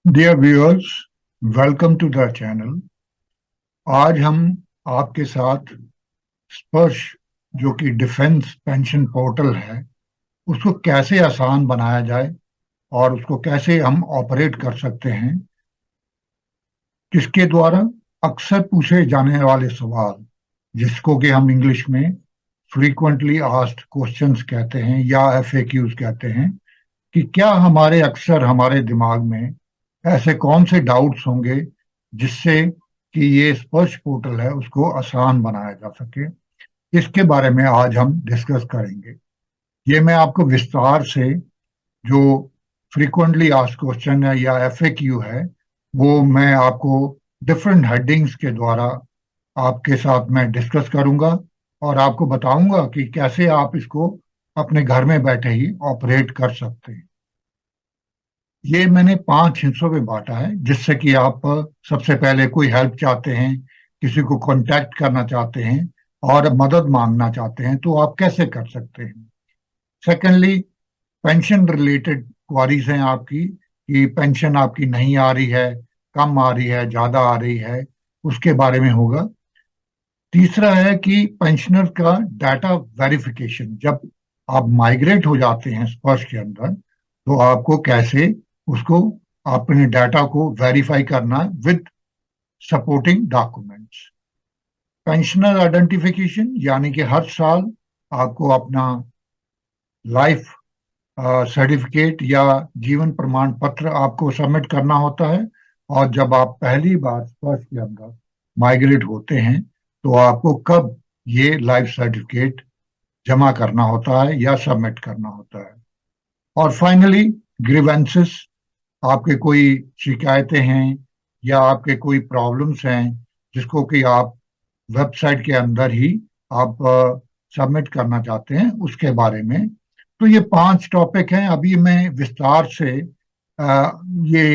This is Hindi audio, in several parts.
Dear viewers, welcome to the channel. आज हम आपके साथ स्पर्श जो कि डिफेंस पेंशन पोर्टल है उसको कैसे आसान बनाया जाए और उसको कैसे हम ऑपरेट कर सकते हैं, किसके द्वारा अक्सर पूछे जाने वाले सवाल जिसको कि हम इंग्लिश में फ्रीक्वेंटली आस्क्ड क्वेश्चंस कहते हैं या एफएक्यूज कहते हैं कि क्या हमारे दिमाग में ऐसे कौन से डाउट्स होंगे जिससे कि ये स्पर्श पोर्टल है उसको आसान बनाया जा सके। इसके बारे में आज हम डिस्कस करेंगे। ये मैं आपको विस्तार से जो फ्रीक्वेंटली आस्क्ड क्वेश्चन है या एफएक्यू है वो मैं आपको डिफरेंट हेडिंग्स के द्वारा आपके साथ मैं डिस्कस करूंगा और आपको बताऊंगा कि कैसे आप इसको अपने घर में बैठे ही ऑपरेट कर सकते हैं। ये मैंने 5 हिस्सों में बांटा है जिससे कि आप सबसे पहले कोई हेल्प चाहते हैं, किसी को कांटेक्ट करना चाहते हैं और मदद मांगना चाहते हैं तो आप कैसे कर सकते हैं। सेकेंडली, पेंशन रिलेटेड क्वारीज हैं आपकी कि पेंशन आपकी नहीं आ रही है, कम आ रही है, ज्यादा आ रही है, उसके बारे में होगा। तीसरा है कि पेंशनर का डाटा वेरिफिकेशन, जब आप माइग्रेट हो जाते हैं स्पर्श के अंदर तो आपको कैसे उसको अपने डाटा को वेरीफाई करना है with supporting documents. Pensioner identification यानी कि हर साल आपको अपना लाइफ सर्टिफिकेट या जीवन प्रमाण पत्र आपको सबमिट करना होता है। और जब आप पहली बार स्पर्श के अंदर माइग्रेट होते हैं तो आपको कब ये लाइफ सर्टिफिकेट जमा करना होता है या सबमिट करना होता है। और फाइनली, ग्रीवेंसेस, आपके कोई शिकायतें हैं या आपके कोई प्रॉब्लम्स हैं जिसको कि आप वेबसाइट के अंदर ही आप सबमिट करना चाहते हैं उसके बारे में। तो ये 5 टॉपिक हैं। अभी मैं विस्तार से ये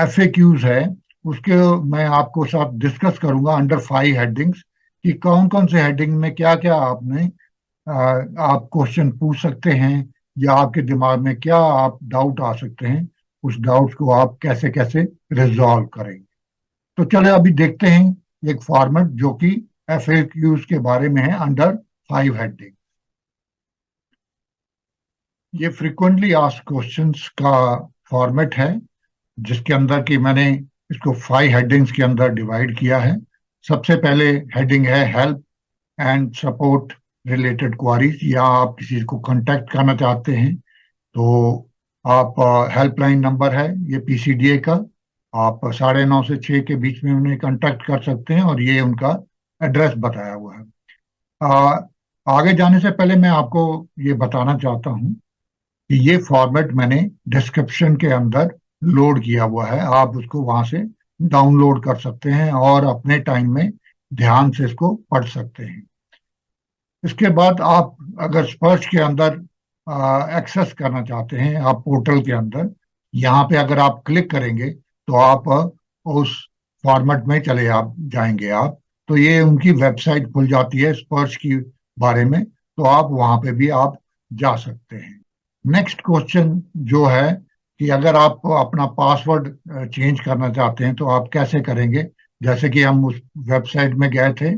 एफएक्यूज है उसके मैं आपको साथ डिस्कस करूंगा अंडर 5 हेडिंग्स कि कौन कौन से हेडिंग में क्या क्या आपने आप क्वेश्चन पूछ सकते हैं या आपके दिमाग में क्या आप डाउट आ सकते हैं, उस डाउट्स को आप कैसे कैसे रिजॉल्व करेंगे। तो चले अभी देखते हैं एक फॉर्मेट जो कि एफएक्यूज के बारे में है अंडर 5 हेडिंग। ये फ्रिक्वेंटली आस्क्ड क्वेश्चंस का फॉर्मेट है जिसके अंदर कि मैंने इसको 5 हेडिंग्स के अंदर डिवाइड किया है। सबसे पहले हेडिंग है help and support related queries, या आप किसी को कांटेक्ट करना चाहते हैं तो आप हेल्पलाइन नंबर है ये पीसीडीए का, आप 9:30 से 6 के बीच में उन्हें कांटेक्ट कर सकते हैं और ये उनका एड्रेस बताया हुआ है। आ, आगे जाने से पहले मैं आपको ये बताना चाहता हूँ कि ये फॉर्मेट मैंने डिस्क्रिप्शन के अंदर लोड किया हुआ है, आप उसको वहां से डाउनलोड कर सकते हैं और अपने टाइम में ध्यान से इसको पढ़ सकते हैं। इसके बाद आप अगर स्पर्श के अंदर एक्सेस करना चाहते हैं, आप पोर्टल के अंदर यहाँ पे अगर आप क्लिक करेंगे तो आप उस फॉर्मेट में चले आप जाएंगे आप, तो ये उनकी वेबसाइट खुल जाती है स्पर्श की बारे में, तो आप वहां पे भी आप जा सकते हैं। नेक्स्ट क्वेश्चन जो है कि अगर आप अपना पासवर्ड चेंज करना चाहते हैं तो आप कैसे करेंगे। जैसे कि हम उस वेबसाइट में गए थे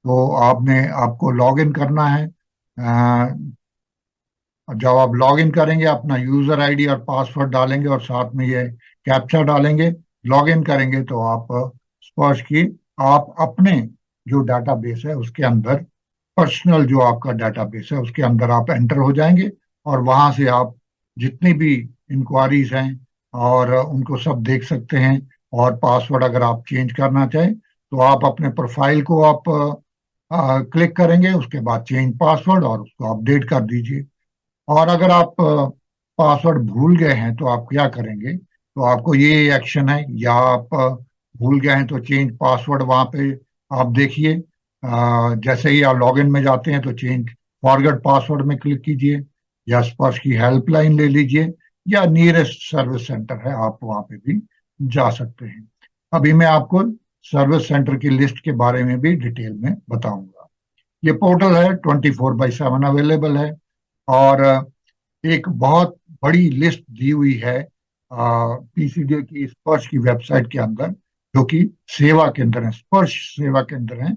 तो आपको लॉग इन करना है। जब आप लॉग इन करेंगे अपना यूजर आईडी और पासवर्ड डालेंगे और साथ में ये कैप्चा डालेंगे, लॉग इन करेंगे तो आप स्पर्श की आप अपने जो डाटाबेस है उसके अंदर, पर्सनल जो आपका डाटाबेस है उसके अंदर आप एंटर हो जाएंगे और वहां से आप जितनी भी इंक्वायरीज हैं और उनको सब देख सकते हैं। और पासवर्ड अगर आप चेंज करना चाहें तो आप अपने प्रोफाइल को आप क्लिक करेंगे, उसके बाद चेंज पासवर्ड और उसको अपडेट कर दीजिए। और अगर आप पासवर्ड भूल गए हैं तो आप क्या करेंगे, तो आपको ये एक्शन है, या आप भूल गए हैं तो चेंज पासवर्ड वहां पे आप देखिए, जैसे ही आप लॉगिन में जाते हैं तो चेंज फॉरगेट पासवर्ड में क्लिक कीजिए या स्पर्श की हेल्पलाइन ले लीजिए या नियरेस्ट सर्विस सेंटर है आप वहां पे भी जा सकते हैं। अभी मैं आपको सर्विस सेंटर की लिस्ट के बारे में भी डिटेल में बताऊंगा। ये पोर्टल है 24/7 अवेलेबल है और एक बहुत बड़ी लिस्ट दी हुई है पीसीडी की स्पर्श की वेबसाइट के अंदर, जो कि सेवा केंद्र है, स्पर्श सेवा केंद्र है,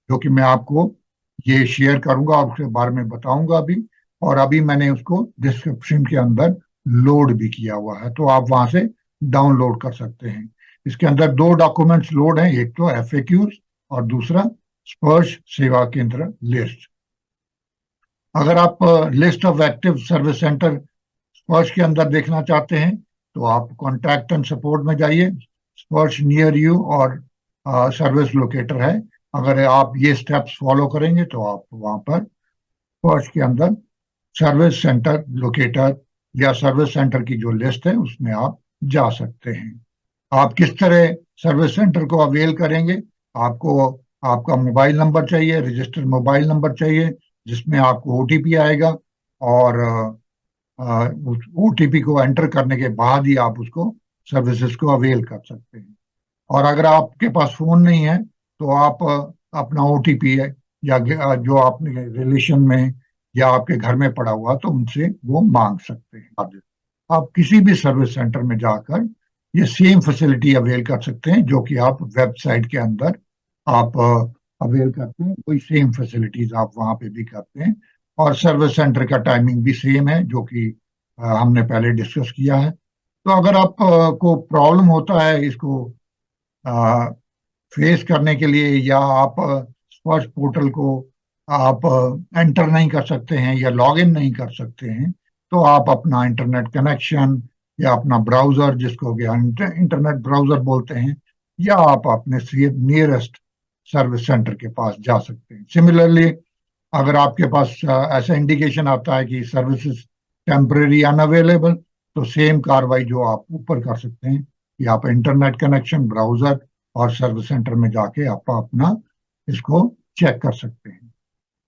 जो कि मैं आपको ये शेयर करूंगा और उसके बारे में बताऊंगा भी। और अभी मैंने उसको डिस्क्रिप्शन के अंदर लोड भी किया हुआ है, तो आप वहां से डाउनलोड कर सकते हैं। इसके अंदर दो डॉक्यूमेंट्स लोड हैं, एक तो एफएक्यूज और दूसरा स्पर्श सेवा केंद्र लिस्ट। अगर आप list of active service centre स्पर्श के अंदर देखना चाहते हैं, तो आप कॉन्टैक्ट एंड सपोर्ट में जाइए, स्पर्श नियर यू और सर्विस लोकेटर है। अगर आप ये स्टेप्स फॉलो करेंगे तो आप वहां पर स्पर्श के अंदर सर्विस सेंटर लोकेटर या सर्विस सेंटर की जो लिस्ट है उसमें आप जा सकते हैं। आप किस तरह सर्विस सेंटर को अवेल करेंगे? आपको आपका मोबाइल नंबर चाहिए, रजिस्टर्ड मोबाइल नंबर चाहिए, जिसमें आपको ओटीपी आएगा, और उस ओटीपी को एंटर करने के बाद ही आप उसको सर्विसेज को अवेल कर सकते हैं। और अगर आपके पास फोन नहीं है, तो आप अपना ओटीपी है या जो आपने रिलेशन में या आपके घर में पड़ा हुआ, तो उनसे वो मांग सकते हैं। आप किसी भी सर्विस सेंटर में जाकर ये सेम फैसिलिटी अवेल कर सकते हैं जो कि आप वेबसाइट के अंदर आप अवेल करते हैं, वही सेम फैसिलिटीज आप वहां पे भी करते हैं। और सर्विस सेंटर का टाइमिंग भी सेम है, जो कि हमने पहले डिस्कस किया है। तो अगर आप को प्रॉब्लम होता है इसको फेस करने के लिए, या आप स्पर्श पोर्टल को आप एंटर नहीं कर सकते हैं या लॉग इन नहीं कर सकते हैं, तो आप अपना इंटरनेट कनेक्शन या अपना ब्राउजर, जिसको कि इंटरनेट ब्राउजर बोलते हैं, या आप अपने नियरेस्ट सर्विस सेंटर के पास जा सकते हैं। सिमिलरली, अगर आपके पास ऐसा इंडिकेशन आता है कि सर्विसेज टेम्परेरी अनअवेलेबल, तो सेम कार्रवाई जो आप ऊपर कर सकते हैं कि आप इंटरनेट कनेक्शन, ब्राउजर और सर्विस सेंटर में जाके आप अपना इसको चेक कर सकते हैं।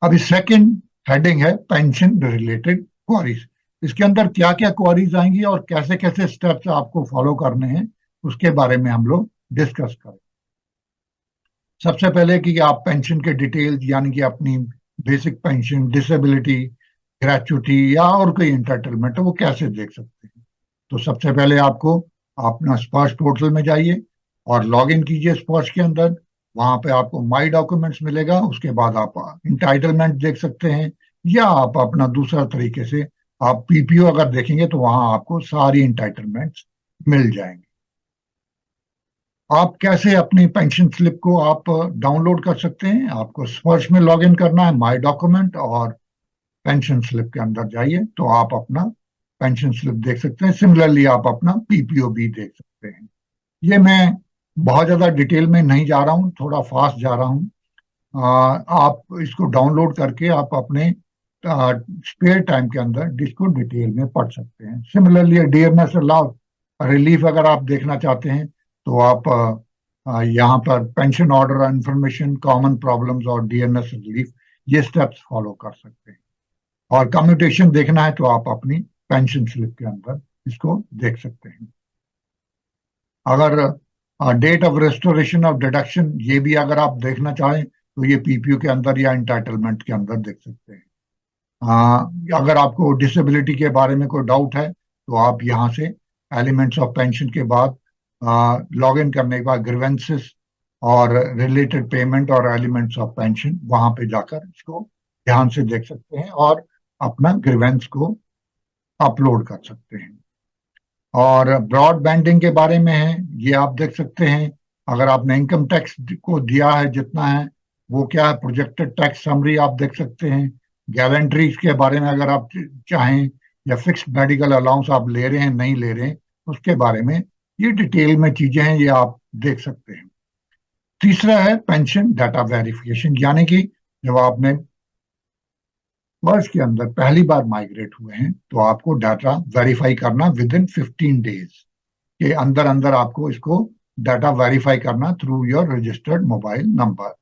अभी सेकंड हेडिंग है पेंशन रिलेटेड क्वेरीज। इसके अंदर क्या क्या क्वेरीज आएंगी और कैसे कैसे स्टेप्स आपको फॉलो करने हैं, उसके बारे में हम लोग डिस्कस करें। सबसे पहले कि आप पेंशन के डिटेल्स, यानी कि अपनी बेसिक पेंशन, डिसेबिलिटी, ग्रेचुटी या और कोई इंटाइटलमेंट है, वो कैसे देख सकते हैं। तो सबसे पहले आपको अपना स्पर्श पोर्टल में जाइए और लॉग इन कीजिए स्पर्श के अंदर। वहां पे आपको माई डॉक्यूमेंट्स मिलेगा, उसके बाद आप इंटाइटलमेंट देख सकते हैं, या आप अपना दूसरा तरीके से आप पीपीओ अगर देखेंगे तो वहां आपको सारी इंटाइटलमेंट्स मिल जाएंगे। आप कैसे अपनी पेंशन स्लिप को आप डाउनलोड कर सकते हैं? आपको स्पर्श में लॉग इन करना है, माई डॉक्यूमेंट, और पेंशन स्लिप के अंदर जाइए तो आप अपना पेंशन स्लिप देख सकते हैं। सिमिलरली आप अपना पीपीओ भी देख सकते हैं। ये मैं बहुत ज्यादा डिटेल में नहीं जा रहा हूँ, थोड़ा फास्ट जा रहा हूँ। आप इसको डाउनलोड करके आप अपने स्पेयर टाइम के अंदर इसको डिटेल में पढ़ सकते हैं। सिमिलरली डियरनेस रिलीफ अगर आप देखना चाहते हैं, तो आप यहाँ पर pension order information, common problems और डियरनेस रिलीफ, ये स्टेप्स फॉलो कर सकते हैं। और कम्यूटेशन देखना है तो आप अपनी पेंशन स्लिप के अंदर इसको देख सकते हैं। अगर date of restoration of deduction, ये भी अगर आप देखना चाहें तो ये पीपीयू के अंदर या इंटाइटलमेंट के अंदर देख सकते हैं। अगर आपको डिसेबिलिटी के बारे में कोई डाउट है, तो आप यहाँ से एलिमेंट्स ऑफ पेंशन के बाद लॉग इन करने के बाद ग्रीवेंसेस और रिलेटेड पेमेंट और एलिमेंट्स ऑफ पेंशन, वहां पे जाकर इसको ध्यान से देख सकते हैं और अपना ग्रीवेंस को अपलोड कर सकते हैं। और ब्रॉड बैंडिंग के बारे में है, ये आप देख सकते हैं। अगर आपने इनकम टैक्स को दिया है जितना है, वो क्या है, प्रोजेक्टेड टैक्स समरी आप देख सकते हैं। गारंटीज के बारे में अगर आप चाहें, या फिक्स्ड मेडिकल अलाउंस आप ले रहे हैं नहीं ले रहे हैं, उसके बारे में ये डिटेल में चीजें हैं, ये आप देख सकते हैं। तीसरा है पेंशन डाटा वेरिफिकेशन, यानी कि जब आपने वर्ष के अंदर पहली बार माइग्रेट हुए हैं, तो आपको डाटा वेरीफाई करना विद इन 15 डेज के अंदर अंदर आपको इसको डाटा वेरीफाई करना through your registered mobile number.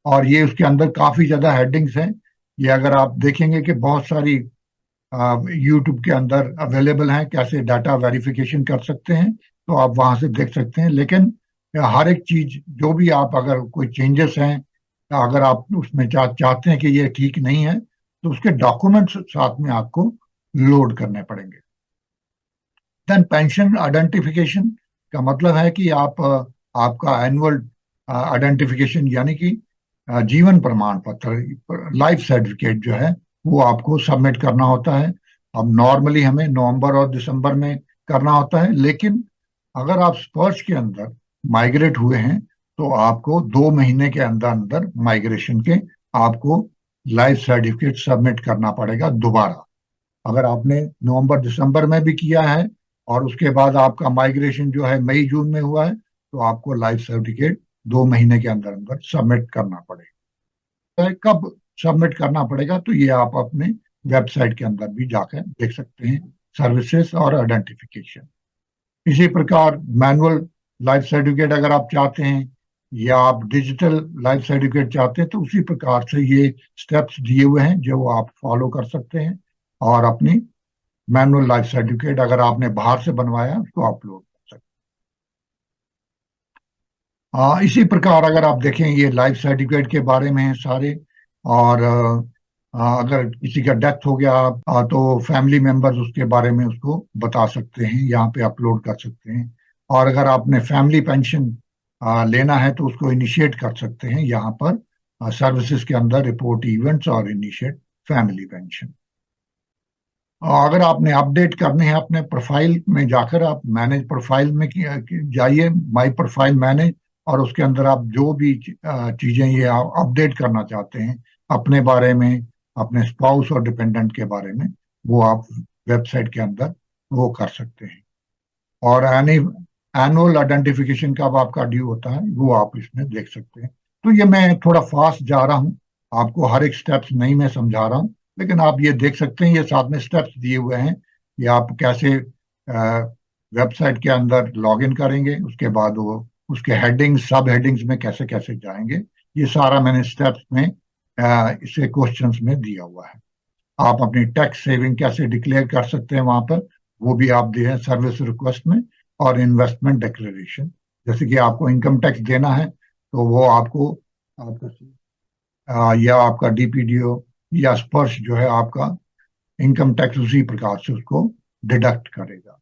और ये उसके अंदर काफी ज्यादा हेडिंग्स हैं। ये अगर आप देखेंगे कि बहुत सारी यूट्यूब के अंदर अवेलेबल हैं, कैसे डाटा वेरिफिकेशन कर सकते हैं, तो आप वहां से देख सकते हैं। लेकिन हर एक चीज जो भी आप, अगर कोई चेंजेस हैं, अगर आप उसमें चाहते हैं कि ये ठीक नहीं है, तो उसके डॉक्यूमेंट्स साथ में आपको लोड करने पड़ेंगे। देन पेंशन आइडेंटिफिकेशन का मतलब है कि आप आपका एनुअल आइडेंटिफिकेशन यानी कि जीवन प्रमाण पत्र, लाइफ सर्टिफिकेट जो है वो आपको सबमिट करना होता है। अब नॉर्मली हमें नवंबर और दिसंबर में करना होता है, लेकिन अगर आप स्पर्श के अंदर माइग्रेट हुए हैं तो आपको 2 महीने के अंदर अंदर माइग्रेशन के आपको लाइफ सर्टिफिकेट सबमिट करना पड़ेगा दोबारा। अगर आपने नवंबर दिसंबर में भी किया है और उसके बाद आपका माइग्रेशन जो है मई जून में हुआ है, तो आपको लाइफ सर्टिफिकेट 2 महीने के अंदर अंदर सबमिट करना पड़ेगा। तो कब सबमिट करना पड़ेगा, तो ये आप अपने वेबसाइट के अंदर भी जाकर देख सकते हैं, सर्विसेज और आइडेंटिफिकेशन। इसी प्रकार मैनुअल लाइफ सर्टिफिकेट अगर आप चाहते हैं या आप डिजिटल लाइफ सर्टिफिकेट चाहते हैं, तो उसी प्रकार से ये स्टेप्स दिए हुए हैं जो आप फॉलो कर सकते हैं और अपनी मैनुअल लाइफ सर्टिफिकेट अगर आपने बाहर से बनवाया उसको अपलोड कर सकते हैं। इसी प्रकार अगर आप देखें, ये लाइफ सर्टिफिकेट के बारे में है सारे। और अगर किसी का डेथ हो गया तो फैमिली मेंबर्स उसके बारे में उसको बता सकते हैं, यहाँ पे अपलोड कर सकते हैं। और अगर आपने फैमिली पेंशन लेना है तो उसको इनिशिएट कर सकते हैं यहाँ पर सर्विसेज के अंदर, रिपोर्ट इवेंट्स और इनिशिएट फैमिली पेंशन। अगर आपने अपडेट करने हैं अपने प्रोफाइल में जाकर, आप मैनेज प्रोफाइल में जाइए, माई प्रोफाइल मैनेज, और उसके अंदर आप जो भी चीजें ये अपडेट करना चाहते हैं अपने बारे में, अपने स्पाउस और डिपेंडेंट के बारे में, वो आप वेबसाइट के अंदर वो कर सकते हैं। और एनुअल आइडेंटिफिकेशन कब आपका ड्यू होता है वो आप इसमें देख सकते हैं। तो ये मैं थोड़ा फास्ट जा रहा हूँ, आपको हर एक स्टेप्स नहीं मैं समझा रहा हूँ, लेकिन आप ये देख सकते हैं, ये साथ में स्टेप्स दिए हुए हैं कि आप कैसे वेबसाइट के अंदर लॉग इन करेंगे, उसके बाद वो उसके हेडिंग्स सब हेडिंग्स में कैसे कैसे जाएंगे, ये सारा मैंने स्टेप्स में इसे क्वेश्चंस में दिया हुआ है। आप अपनी टैक्स सेविंग कैसे डिक्लेयर कर सकते हैं वहां पर, वो भी आप दिए हैं सर्विस रिक्वेस्ट में। और इन्वेस्टमेंट डिक्लेरेशन, जैसे कि आपको इनकम टैक्स देना है तो वो आपको या आपका डीपीडीओ या स्पर्श जो है आपका इनकम टैक्स उसी प्रकार से उसको डिडक्ट करेगा।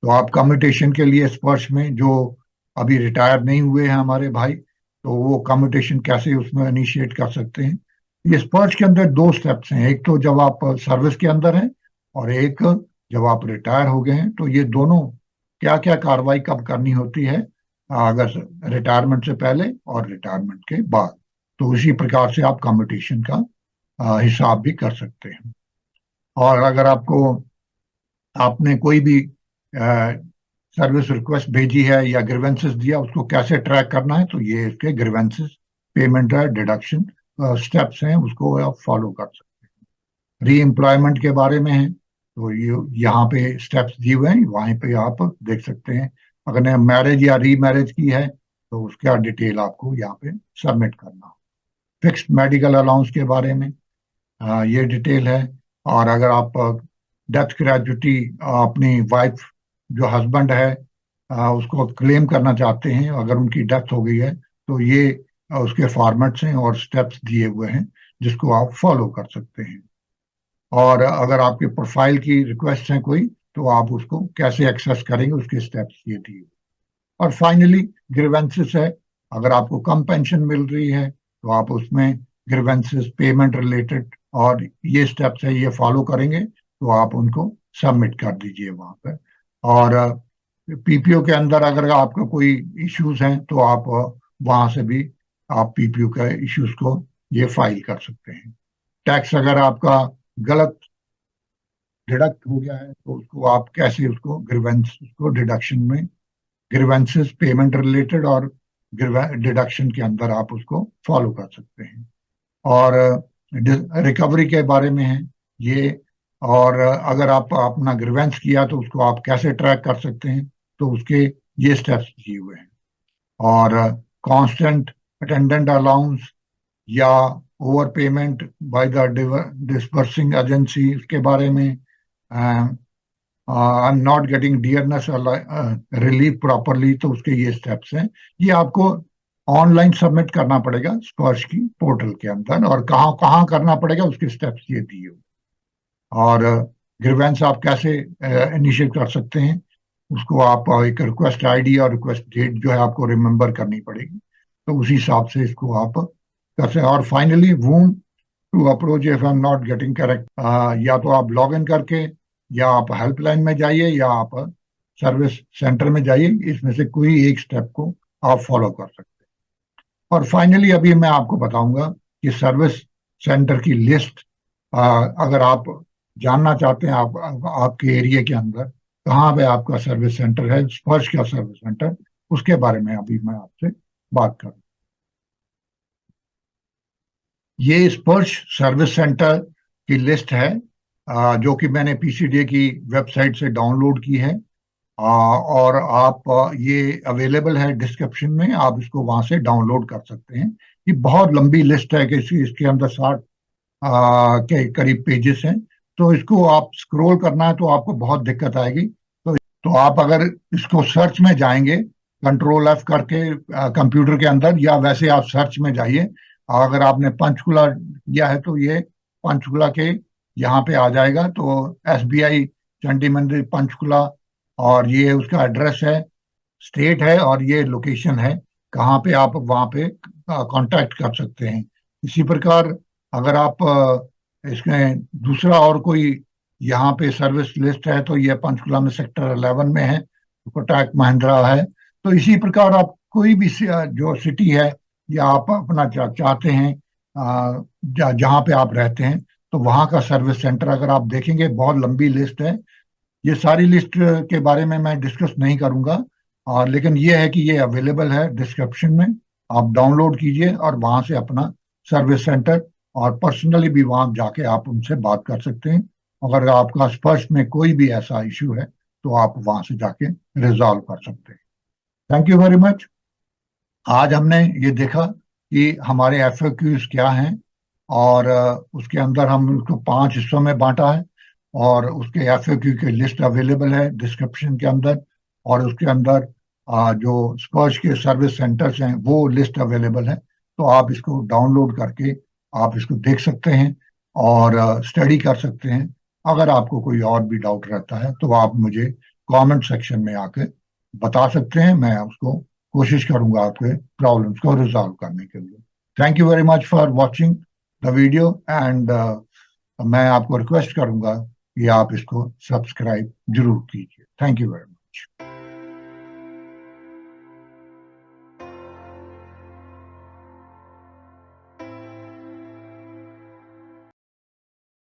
तो आप कम्यूटेशन के लिए स्पर्श में जो अभी रिटायर नहीं हुए हैं हमारे भाई, तो वो कम्यूटेशन कैसे उसमें इनिशिएट कर सकते हैं। ये स्पर्श के अंदर 2 स्टेप्स हैं, एक तो जब आप सर्विस के अंदर हैं और एक जब आप रिटायर हो गए हैं। तो ये दोनों क्या क्या कार्रवाई कब करनी होती है, अगर रिटायरमेंट से पहले और रिटायरमेंट के बाद, तो उसी प्रकार से आप कम्यूटेशन का हिसाब भी कर सकते हैं। और अगर आपको आपने कोई भी सर्विस रिक्वेस्ट भेजी है या ग्रीवेंसेस दिया, उसको कैसे ट्रैक करना है, तो ये इसके ग्रीवेंसेस पेमेंट डिडक्शन स्टेप्स हैं, उसको आप फॉलो कर सकते हैं। री एम्प्लॉयमेंट के बारे में है तो ये यहाँ पे स्टेप्स दिए हुए हैं, वहीं पे आप देख सकते हैं। अगर ने मैरिज या री मैरिज की है तो उसका डिटेल आपको यहाँ पे सबमिट करना। फिक्स्ड मेडिकल अलाउंस के बारे में ये डिटेल है। और अगर आप डेथ ग्रेजुटी अपनी वाइफ जो हस्बैंड है उसको क्लेम करना चाहते हैं, अगर उनकी डेथ हो गई है, तो ये उसके फॉर्मेट्स हैं और स्टेप्स दिए हुए हैं जिसको आप फॉलो कर सकते हैं। और अगर आपके प्रोफाइल की रिक्वेस्ट है कोई, तो आप उसको कैसे एक्सेस करेंगे, उसके स्टेप्स ये दिए। और फाइनली ग्रीवेंसेस है, अगर आपको कम पेंशन मिल रही है तो आप उसमें ग्रीवेंसेस पेमेंट रिलेटेड और ये स्टेप्स है, ये फॉलो करेंगे तो आप उनको सबमिट कर दीजिए वहां पर। और पीपीओ के अंदर अगर आपका कोई इश्यूज हैं तो आप वहां से भी आप पीपीओ के इश्यूज को ये फाइल कर सकते हैं। टैक्स अगर आपका गलत डिडक्ट हो गया है तो उसको आप कैसे उसको ग्रीवेंस उसको डिडक्शन में, ग्रीवेंसेस पेमेंट रिलेटेड और डिडक्शन के अंदर आप उसको फॉलो कर सकते हैं। और रिकवरी के बारे में है ये। और अगर आप अपना ग्रीवेंस किया तो उसको आप कैसे ट्रैक कर सकते हैं, तो उसके ये स्टेप्स दिए हुए हैं। और कांस्टेंट अटेंडेंट अलाउंस या over payment by the dispersing agency, उसके बारे में आई am not getting dearness relief properly, तो उसके ये स्टेप्स हैं। ये आपको ऑनलाइन सबमिट करना पड़ेगा स्पर्श की पोर्टल के अंदर, और कहाँ कहाँ करना पड़ेगा उसके स्टेप्स ये दिए। और ग्रीवेंस आप कैसे इनिशिएट कर सकते हैं, उसको आप एक रिक्वेस्ट आईडी और रिक्वेस्ट डेट जो है आपको रिमेम्बर करनी पड़ेगी, तो उसी हिसाब से इसको आप कर सकते हैं। और finally whom to approach if I am not getting correct, या तो आप लॉग इन करके, या आप हेल्पलाइन में जाइए, या आप सर्विस सेंटर में जाइए, इसमें से कोई एक स्टेप को आप फॉलो कर सकते हैं। और फाइनली अभी मैं आपको बताऊंगा कि सर्विस सेंटर की लिस्ट, अगर आप जानना चाहते हैं आपके एरिया के अंदर कहाँ पे आपका सर्विस सेंटर है, स्पर्श का सर्विस सेंटर, उसके बारे में अभी मैं आपसे बात करूँ। ये स्पर्श सर्विस सेंटर की लिस्ट है, जो कि मैंने पीसीडीए की वेबसाइट से डाउनलोड की है। और आप ये अवेलेबल है डिस्क्रिप्शन में, आप इसको वहां से डाउनलोड कर सकते हैं। ये बहुत लंबी लिस्ट है कि इसके अंदर 60 के करीब पेजेस हैं, तो इसको आप स्क्रॉल करना है तो आपको बहुत दिक्कत आएगी। तो आप अगर इसको सर्च में जाएंगे, कंट्रोल एफ करके कंप्यूटर के अंदर, या वैसे आप सर्च में जाइए, अगर आपने पंचकुला किया है तो ये पंचकुला के यहाँ पे आ जाएगा। तो एसबीआई चंडी मंदिर पंचकुला, और ये उसका एड्रेस है, स्टेट है, और ये लोकेशन है कहाँ पे आप वहाँ पे कांटेक्ट कर सकते हैं। इसी प्रकार अगर आप इसमें दूसरा और कोई यहाँ पे सर्विस लिस्ट है, तो ये पंचकुला में सेक्टर 11 में है, कोटक महिंद्रा है। तो इसी प्रकार आप कोई भी जो सिटी है, या आप अपना चाहते हैं जहाँ पे आप रहते हैं, तो वहाँ का सर्विस सेंटर अगर आप देखेंगे, बहुत लंबी लिस्ट है। ये सारी लिस्ट के बारे में मैं डिस्कस नहीं करूंगा, और लेकिन ये है कि ये अवेलेबल है डिस्क्रिप्शन में, आप डाउनलोड कीजिए और वहां से अपना सर्विस सेंटर, और पर्सनली भी वहां जाके आप उनसे बात कर सकते हैं। अगर आपका स्पर्श में कोई भी ऐसा इश्यू है तो आप वहां से जाके रिजॉल्व कर सकते हैं। Thank you very much. आज हमने ये देखा कि हमारे एफएक्यूज क्या हैं, और उसके अंदर हम उसको 5 हिस्सों में बांटा है, और उसके एफएक्यू की लिस्ट अवेलेबल है डिस्क्रिप्शन के अंदर, और उसके अंदर जो स्पर्श के सर्विस सेंटर्स हैं वो लिस्ट अवेलेबल है। तो आप इसको डाउनलोड करके आप इसको देख सकते हैं और स्टडी कर सकते हैं। अगर आपको कोई और भी डाउट रहता है तो आप मुझे कमेंट सेक्शन में आके बता सकते हैं, मैं उसको कोशिश करूंगा आपके प्रॉब्लम्स को रिजॉल्व करने के लिए। Thank you very much for watching the video, and मैं आपको रिक्वेस्ट करूंगा कि आप इसको सब्सक्राइब जरूर कीजिए। Thank you very much.